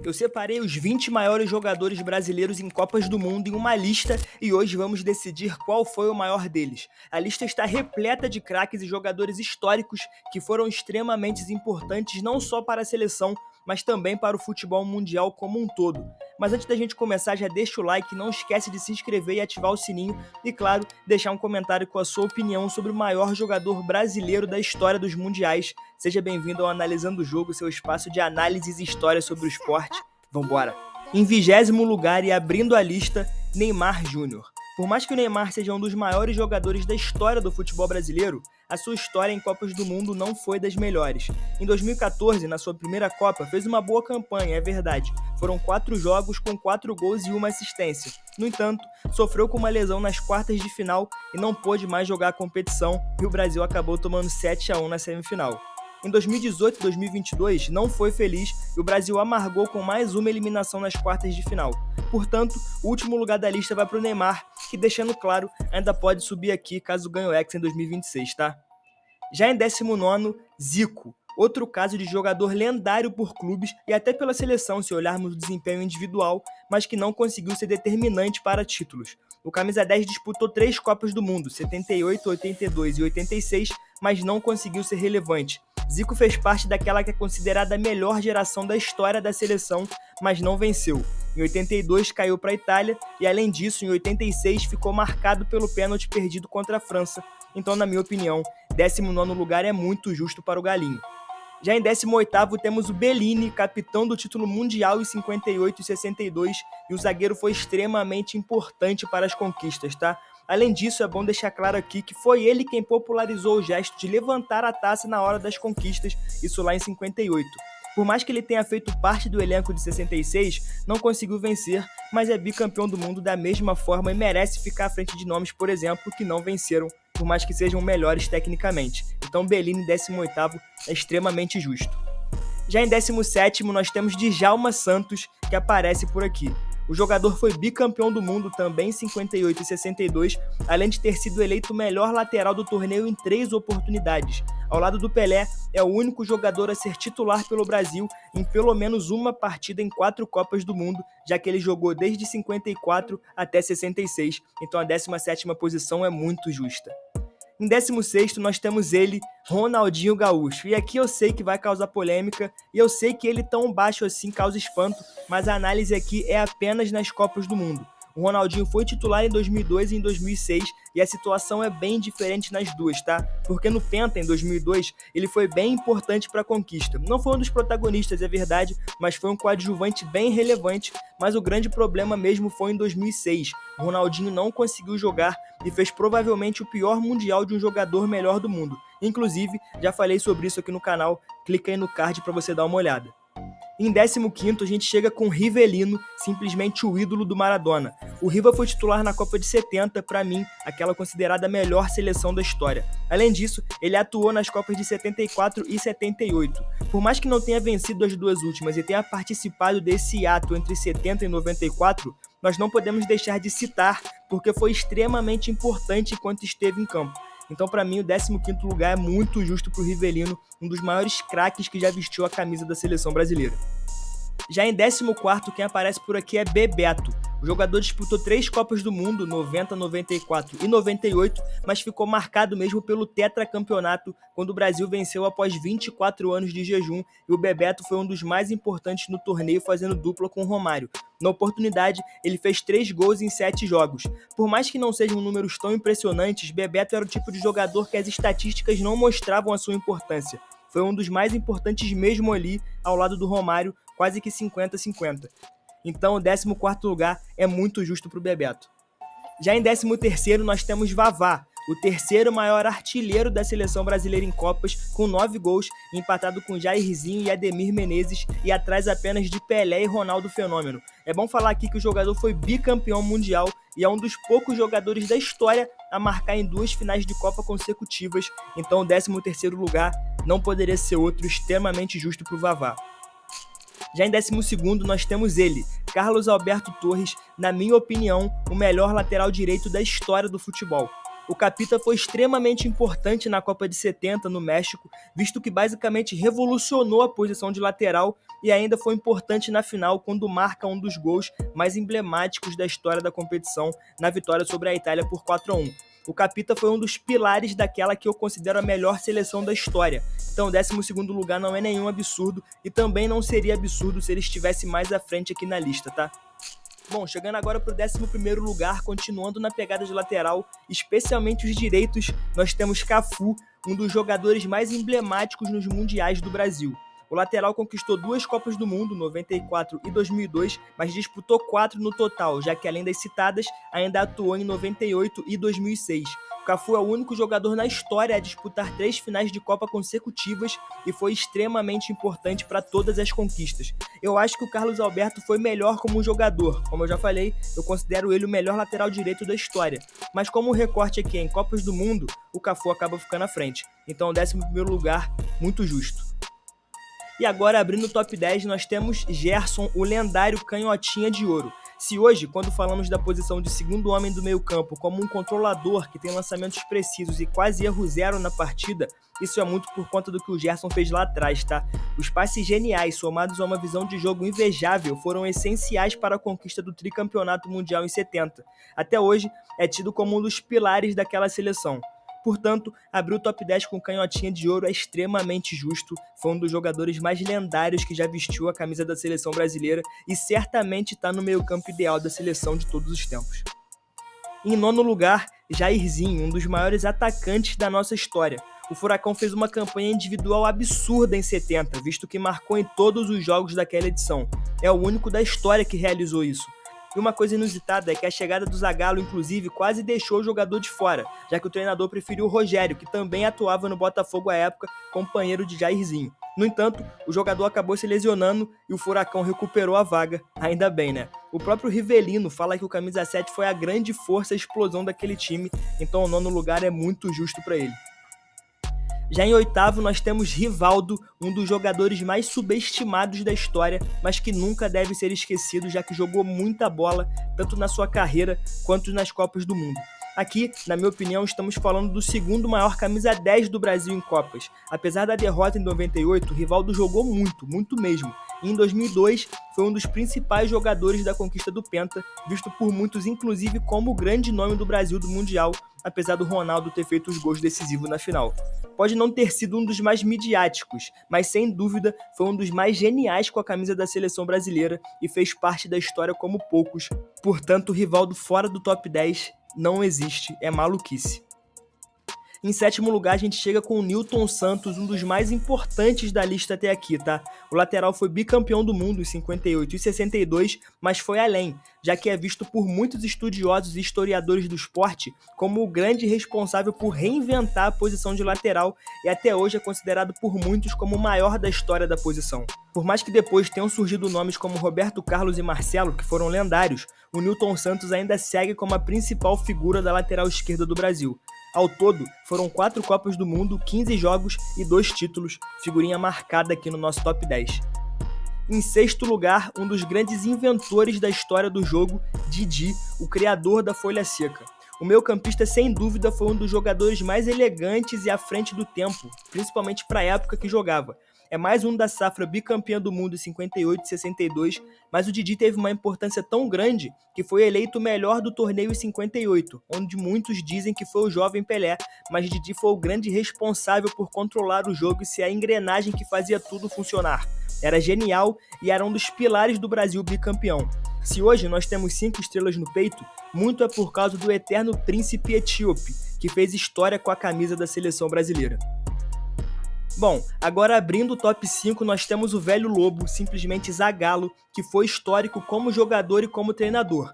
Eu separei os 20 maiores jogadores brasileiros em Copas do Mundo em uma lista e hoje vamos decidir qual foi o maior deles. A lista está repleta de craques e jogadores históricos que foram extremamente importantes não só para a seleção, mas também para o futebol mundial como um todo. Mas antes da gente começar, já deixa o like, não esquece de se inscrever e ativar o sininho e, claro, deixar um comentário com a sua opinião sobre o maior jogador brasileiro da história dos mundiais. Seja bem-vindo ao Analisando o Jogo, seu espaço de análises e histórias sobre o esporte. Vambora! Em 20º lugar e abrindo a lista, Neymar Júnior. Por mais que o Neymar seja um dos maiores jogadores da história do futebol brasileiro, a sua história em Copas do Mundo não foi das melhores. Em 2014, na sua primeira Copa, fez uma boa campanha, é verdade. Foram 4 jogos com 4 gols e 1 assistência. No entanto, sofreu com uma lesão nas quartas de final e não pôde mais jogar a competição e o Brasil acabou tomando 7-1 na semifinal. Em 2018 e 2022 não foi feliz e o Brasil amargou com mais uma eliminação nas quartas de final. Portanto, o último lugar da lista vai para o Neymar, que, deixando claro, ainda pode subir aqui caso ganhe o Hexa em 2026, tá? Já em 19º, Zico. Outro caso de jogador lendário por clubes e até pela seleção, se olharmos o desempenho individual, mas que não conseguiu ser determinante para títulos. O camisa 10 disputou 3 Copas do Mundo, 78, 82 e 86, mas não conseguiu ser relevante. Zico fez parte daquela que é considerada a melhor geração da história da seleção, mas não venceu. Em 82 caiu para a Itália e, além disso, em 86 ficou marcado pelo pênalti perdido contra a França. Então, na minha opinião, 19º lugar é muito justo para o Galinho. Já em 18º temos o Bellini, capitão do título mundial em 58 e 62, e o zagueiro foi extremamente importante para as conquistas, tá? Além disso, é bom deixar claro aqui que foi ele quem popularizou o gesto de levantar a taça na hora das conquistas, isso lá em 58. Por mais que ele tenha feito parte do elenco de 66, não conseguiu vencer, mas é bicampeão do mundo da mesma forma e merece ficar à frente de nomes, por exemplo, que não venceram, por mais que sejam melhores tecnicamente. Então Bellini, 18º, é extremamente justo. Já em 17º, nós temos Djalma Santos, que aparece por aqui. O jogador foi bicampeão do mundo também em 58 e 62, além de ter sido eleito o melhor lateral do torneio em 3 oportunidades. Ao lado do Pelé, é o único jogador a ser titular pelo Brasil em pelo menos uma partida em 4 Copas do Mundo, já que ele jogou desde 54 até 66, então a 17ª posição é muito justa. Em 16º nós temos ele, Ronaldinho Gaúcho, e aqui eu sei que vai causar polêmica, e eu sei que ele tão baixo assim causa espanto, mas a análise aqui é apenas nas Copas do Mundo. O Ronaldinho foi titular em 2002 e em 2006, e a situação é bem diferente nas duas, tá? Porque no Penta, em 2002, ele foi bem importante para a conquista. Não foi um dos protagonistas, é verdade, mas foi um coadjuvante bem relevante, mas o grande problema mesmo foi em 2006. O Ronaldinho não conseguiu jogar e fez provavelmente o pior mundial de um jogador melhor do mundo. Inclusive, já falei sobre isso aqui no canal, clica aí no card para você dar uma olhada. Em 15º, a gente chega com Rivelino, simplesmente o ídolo do Maradona. O Riva foi titular na Copa de 70, para mim, aquela considerada a melhor seleção da história. Além disso, ele atuou nas Copas de 74 e 78. Por mais que não tenha vencido as duas últimas e tenha participado desse ato entre 70 e 94, nós não podemos deixar de citar, porque foi extremamente importante enquanto esteve em campo. Então, para mim, o 15º lugar é muito justo para o Rivelino, um dos maiores craques que já vestiu a camisa da seleção brasileira. Já em 14º, quem aparece por aqui é Bebeto. O jogador disputou 3 Copas do Mundo, 90, 94 e 98, mas ficou marcado mesmo pelo tetracampeonato, quando o Brasil venceu após 24 anos de jejum, e o Bebeto foi um dos mais importantes no torneio, fazendo dupla com o Romário. Na oportunidade, ele fez 3 gols em 7 jogos. Por mais que não sejam números tão impressionantes, Bebeto era o tipo de jogador que as estatísticas não mostravam a sua importância. Foi um dos mais importantes mesmo ali, ao lado do Romário, quase que 50-50. Então o 14º lugar é muito justo para o Bebeto. Já em 13º nós temos Vavá, o terceiro maior artilheiro da seleção brasileira em Copas, com 9 gols, empatado com Jairzinho e Ademir Menezes e atrás apenas de Pelé e Ronaldo Fenômeno. É bom falar aqui que o jogador foi bicampeão mundial e é um dos poucos jogadores da história a marcar em 2 finais de Copa consecutivas, então o 13º lugar não poderia ser outro, extremamente justo para o Vavá. Já em 12º nós temos ele, Carlos Alberto Torres, na minha opinião, o melhor lateral direito da história do futebol. O Capita foi extremamente importante na Copa de 70 no México, visto que basicamente revolucionou a posição de lateral e ainda foi importante na final quando marca um dos gols mais emblemáticos da história da competição na vitória sobre a Itália por 4-1. O Capita foi um dos pilares daquela que eu considero a melhor seleção da história. Então, o 12º lugar não é nenhum absurdo e também não seria absurdo se ele estivesse mais à frente aqui na lista, tá? Bom, chegando agora para o 11º lugar, continuando na pegada de lateral, especialmente os direitos, nós temos Cafu, um dos jogadores mais emblemáticos nos mundiais do Brasil. O lateral conquistou 2 Copas do Mundo, 94 e 2002, mas disputou 4 no total, já que além das citadas, ainda atuou em 98 e 2006. O Cafu é o único jogador na história a disputar 3 finais de Copa consecutivas e foi extremamente importante para todas as conquistas. Eu acho que o Carlos Alberto foi melhor como um jogador. Como eu já falei, eu considero ele o melhor lateral direito da história. Mas como o recorte aqui é em Copas do Mundo, o Cafu acaba ficando à frente. Então, o 11º lugar, muito justo. E agora, abrindo o top 10, nós temos Gerson, o lendário canhotinha de ouro. Se hoje, quando falamos da posição de segundo homem do meio campo como um controlador que tem lançamentos precisos e quase erro zero na partida, isso é muito por conta do que o Gerson fez lá atrás, tá? Os passes geniais, somados a uma visão de jogo invejável, foram essenciais para a conquista do tricampeonato mundial em 70. Até hoje, é tido como um dos pilares daquela seleção. Portanto, abrir o top 10 com canhotinha de ouro é extremamente justo, foi um dos jogadores mais lendários que já vestiu a camisa da seleção brasileira e certamente está no meio-campo ideal da seleção de todos os tempos. Em 9º lugar, Jairzinho, um dos maiores atacantes da nossa história. O Furacão fez uma campanha individual absurda em 70, visto que marcou em todos os jogos daquela edição. É o único da história que realizou isso. E uma coisa inusitada é que a chegada do Zagallo, inclusive, quase deixou o jogador de fora, já que o treinador preferiu o Rogério, que também atuava no Botafogo à época, companheiro de Jairzinho. No entanto, o jogador acabou se lesionando e o Furacão recuperou a vaga, ainda bem, né? O próprio Rivelino fala que o camisa 7 foi a grande força e explosão daquele time, então o 9º lugar é muito justo para ele. Já em 8º, nós temos Rivaldo, um dos jogadores mais subestimados da história, mas que nunca deve ser esquecido, já que jogou muita bola, tanto na sua carreira quanto nas Copas do Mundo. Aqui, na minha opinião, estamos falando do segundo maior camisa 10 do Brasil em Copas. Apesar da derrota em 98, Rivaldo jogou muito, muito mesmo. E em 2002, foi um dos principais jogadores da conquista do Penta, visto por muitos inclusive como o grande nome do Brasil do Mundial, apesar do Ronaldo ter feito os gols decisivos na final. Pode não ter sido um dos mais midiáticos, mas sem dúvida foi um dos mais geniais com a camisa da seleção brasileira e fez parte da história como poucos. Portanto, o Rivaldo fora do top 10 não existe, é maluquice. Em 7º lugar, a gente chega com o Nilton Santos, um dos mais importantes da lista até aqui, tá? O lateral foi bicampeão do mundo em 58 e 62, mas foi além, já que é visto por muitos estudiosos e historiadores do esporte como o grande responsável por reinventar a posição de lateral e até hoje é considerado por muitos como o maior da história da posição. Por mais que depois tenham surgido nomes como Roberto Carlos e Marcelo, que foram lendários, o Nilton Santos ainda segue como a principal figura da lateral esquerda do Brasil. Ao todo, foram 4 Copas do Mundo, 15 jogos e 2 títulos, figurinha marcada aqui no nosso top 10. Em 6º lugar, um dos grandes inventores da história do jogo, Didi, o criador da folha seca. O meio-campista, sem dúvida, foi um dos jogadores mais elegantes e à frente do tempo, principalmente para a época que jogava. É mais um da safra bicampeã do mundo em 58 e 62, mas o Didi teve uma importância tão grande que foi eleito o melhor do torneio em 58, onde muitos dizem que foi o jovem Pelé, mas Didi foi o grande responsável por controlar o jogo e ser a engrenagem que fazia tudo funcionar. Era genial e era um dos pilares do Brasil bicampeão. Se hoje nós temos 5 estrelas no peito, muito é por causa do eterno príncipe etíope, que fez história com a camisa da seleção brasileira. Bom, agora abrindo o top 5, nós temos o velho lobo, simplesmente Zagallo, que foi histórico como jogador e como treinador.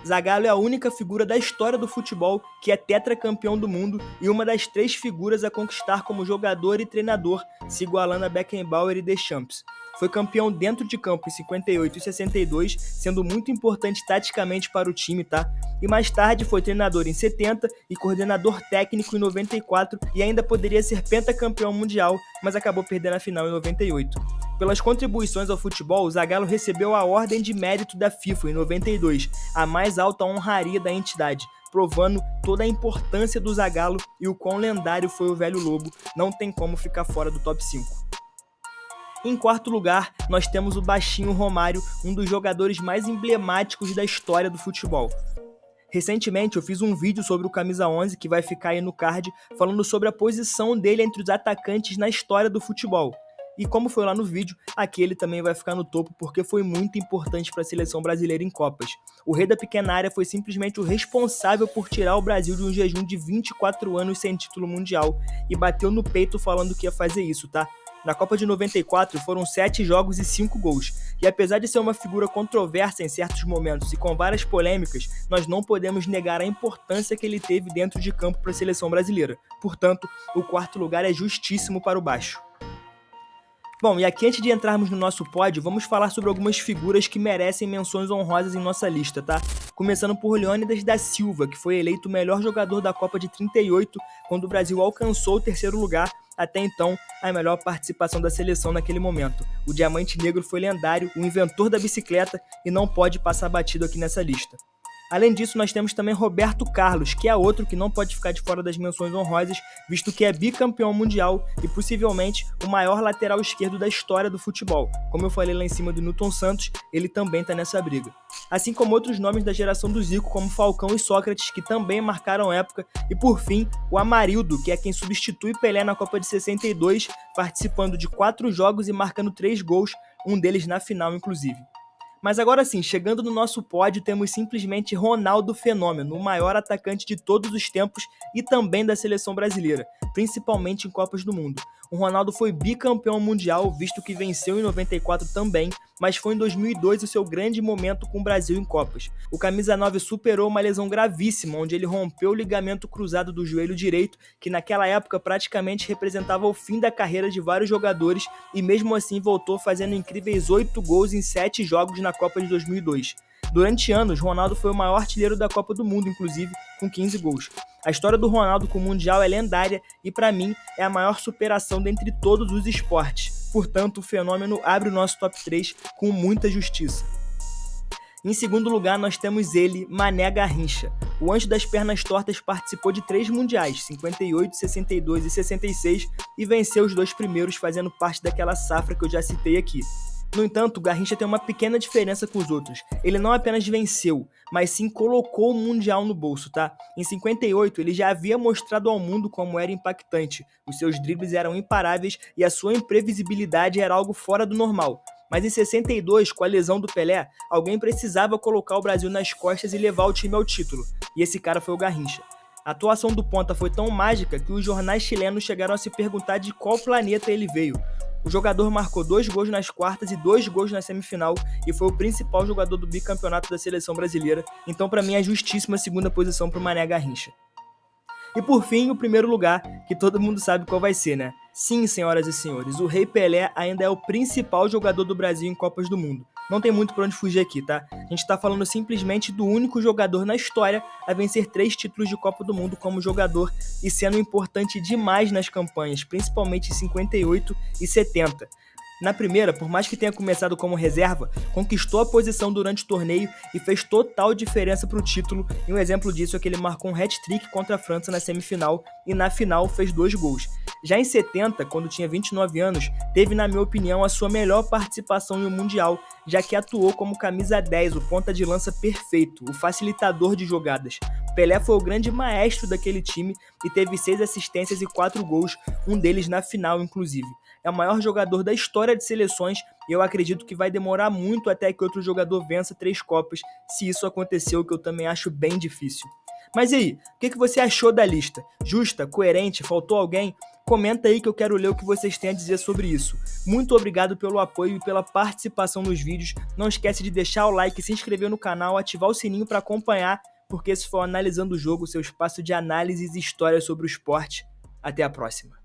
Zagallo é a única figura da história do futebol que é tetracampeão do mundo e uma das 3 figuras a conquistar como jogador e treinador, se igualando a Beckenbauer e Deschamps. Foi campeão dentro de campo em 58 e 62, sendo muito importante taticamente para o time, tá? E mais tarde foi treinador em 70 e coordenador técnico em 94 e ainda poderia ser pentacampeão mundial, mas acabou perdendo a final em 98. Pelas contribuições ao futebol, Zagallo recebeu a Ordem de Mérito da FIFA em 92, a mais alta honraria da entidade, provando toda a importância do Zagallo e o quão lendário foi o velho Lobo, não tem como ficar fora do top 5. Em quarto lugar, nós temos o baixinho Romário, um dos jogadores mais emblemáticos da história do futebol. Recentemente eu fiz um vídeo sobre o camisa 11, que vai ficar aí no card, falando sobre a posição dele entre os atacantes na história do futebol. E como foi lá no vídeo, aqui ele também vai ficar no topo porque foi muito importante para a seleção brasileira em Copas. O rei da pequena área foi simplesmente o responsável por tirar o Brasil de um jejum de 24 anos sem título mundial e bateu no peito falando que ia fazer isso, tá? Na Copa de 94 foram 7 jogos e 5 gols, e apesar de ser uma figura controversa em certos momentos e com várias polêmicas, nós não podemos negar a importância que ele teve dentro de campo para a seleção brasileira. Portanto, o quarto lugar é justíssimo para o baixo. Bom, e aqui antes de entrarmos no nosso pódio, vamos falar sobre algumas figuras que merecem menções honrosas em nossa lista, tá? Começando por Leônidas da Silva, que foi eleito o melhor jogador da Copa de 38, quando o Brasil alcançou o terceiro lugar, até então a melhor participação da seleção naquele momento. O Diamante Negro foi lendário, o inventor da bicicleta e não pode passar batido aqui nessa lista. Além disso, nós temos também Roberto Carlos, que é outro que não pode ficar de fora das menções honrosas, visto que é bicampeão mundial e possivelmente o maior lateral esquerdo da história do futebol. Como eu falei lá em cima do Newton Santos, ele também está nessa briga. Assim como outros nomes da geração do Zico, como Falcão e Sócrates, que também marcaram época. E por fim, o Amarildo, que é quem substitui Pelé na Copa de 62, participando de 4 jogos e marcando 3 gols, um deles na final inclusive. Mas agora sim, chegando no nosso pódio, temos simplesmente Ronaldo Fenômeno, o maior atacante de todos os tempos e também da seleção brasileira, principalmente em Copas do Mundo. O Ronaldo foi bicampeão mundial, visto que venceu em 94 também, mas foi em 2002 o seu grande momento com o Brasil em Copas. O camisa 9 superou uma lesão gravíssima, onde ele rompeu o ligamento cruzado do joelho direito, que naquela época praticamente representava o fim da carreira de vários jogadores, e mesmo assim voltou fazendo incríveis 8 gols em 7 jogos na Copa de 2002. Durante anos, Ronaldo foi o maior artilheiro da Copa do Mundo, inclusive, com 15 gols. A história do Ronaldo com o Mundial é lendária e, para mim, é a maior superação dentre todos os esportes. Portanto, o Fenômeno abre o nosso top 3 com muita justiça. Em segundo lugar, nós temos ele, Mané Garrincha. O anjo das pernas tortas participou de 3 mundiais, 58, 62 e 66, e venceu os 2 primeiros, fazendo parte daquela safra que eu já citei aqui. No entanto, o Garrincha tem uma pequena diferença com os outros. Ele não apenas venceu, mas sim colocou o Mundial no bolso, tá? Em 58, ele já havia mostrado ao mundo como era impactante. Os seus dribles eram imparáveis e a sua imprevisibilidade era algo fora do normal. Mas em 62, com a lesão do Pelé, alguém precisava colocar o Brasil nas costas e levar o time ao título. E esse cara foi o Garrincha. A atuação do ponta foi tão mágica que os jornais chilenos chegaram a se perguntar de qual planeta ele veio. O jogador marcou 2 gols nas quartas e 2 gols na semifinal e foi o principal jogador do bicampeonato da seleção brasileira, então para mim é justíssima a segunda posição para o Mané Garrincha. E por fim, o primeiro lugar, que todo mundo sabe qual vai ser, né? Sim, senhoras e senhores, o Rei Pelé ainda é o principal jogador do Brasil em Copas do Mundo. Não tem muito pra onde fugir aqui, tá? A gente tá falando simplesmente do único jogador na história a vencer 3 títulos de Copa do Mundo como jogador e sendo importante demais nas campanhas, principalmente em 58 e 70. Na primeira, por mais que tenha começado como reserva, conquistou a posição durante o torneio e fez total diferença para o título, e um exemplo disso é que ele marcou um hat-trick contra a França na semifinal e na final fez 2 gols. Já em 70, quando tinha 29 anos, teve, na minha opinião, a sua melhor participação em um Mundial, já que atuou como camisa 10, o ponta de lança perfeito, o facilitador de jogadas. Pelé foi o grande maestro daquele time e teve 6 assistências e 4 gols, um deles na final inclusive. É o maior jogador da história de seleções e eu acredito que vai demorar muito até que outro jogador vença 3 Copas, se isso aconteceu, que eu também acho bem difícil. Mas e aí, o que você achou da lista? Justa? Coerente? Faltou alguém? Comenta aí que eu quero ler o que vocês têm a dizer sobre isso. Muito obrigado pelo apoio e pela participação nos vídeos. Não esquece de deixar o like, se inscrever no canal, ativar o sininho para acompanhar, porque esse foi o Analisando o Jogo, seu espaço de análises e histórias sobre o esporte. Até a próxima.